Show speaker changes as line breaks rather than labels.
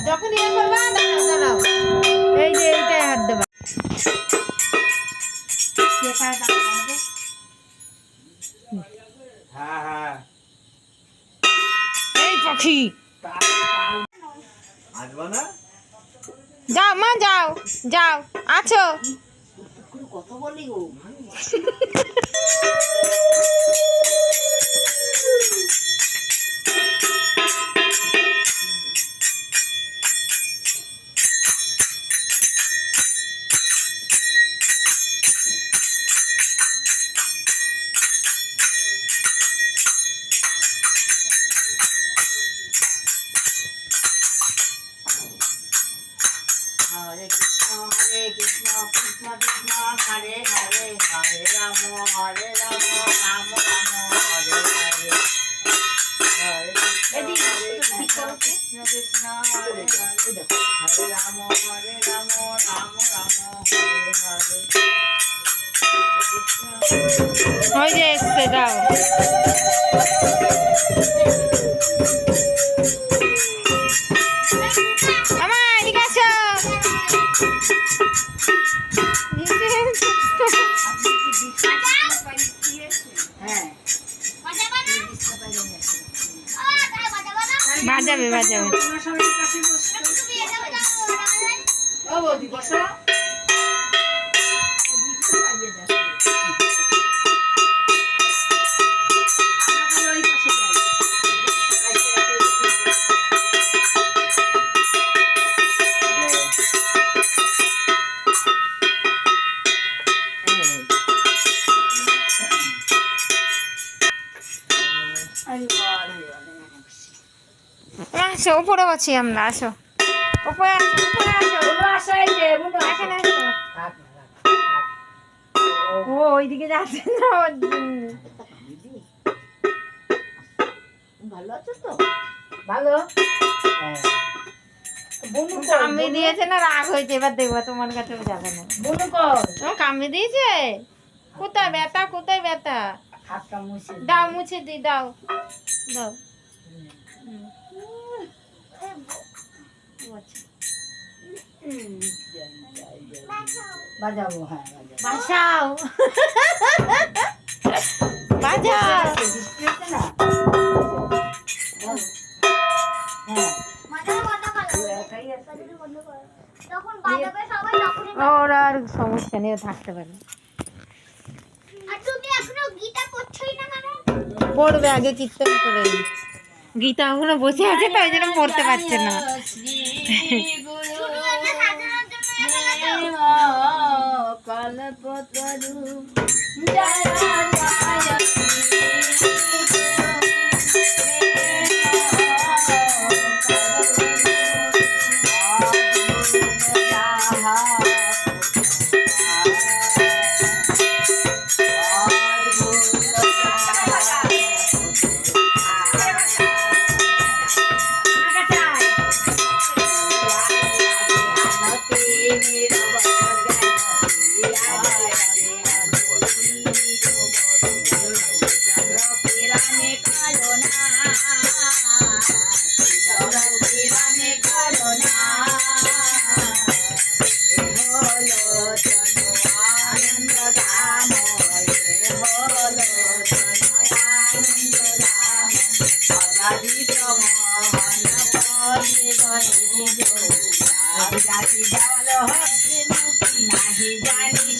যখন ইয়ে করবা দাঁড়াও এই যে এইটাই হাত দেবা এই পাখি যাও মা যাও যাও আছো
কত বলি গো Hare Krishna Krishna Krishna Hare Hare Hare Rama Hare Rama Rama Rama Hare Hare Hare Krishna Krishna Krishna Hare Hare Hare Rama Hare Rama Rama Rama Hare Hare
হয়ে যে এসছে দাও আমার এদিকে আসো বাজাবে বাজাবে আসো উপরে আছি আমরা আসো উপরে আসো এখানে আসো ও ওইদিকে যাচ্ছে না
ভালো আছো তো ভালো
কামড়ে দিয়েছে না রাগ হয়েছে এবার দেখবো তোমার কাছে যাবে না তোমার কামড়ে দিয়েছে কোথায় ব্যথা কোথায় ব্যথা দাও মুছে দি দাও দাও
বাজাবো হ্যাঁ
বাঁচাও বাজাও ওরা আর সমস্যা নেই থাকতে পারে পড়বে আগে কীর্তন করে গীতা ওখানে বসে আছে তো ওই জন্য পড়তে পারছে না
নাহি জানি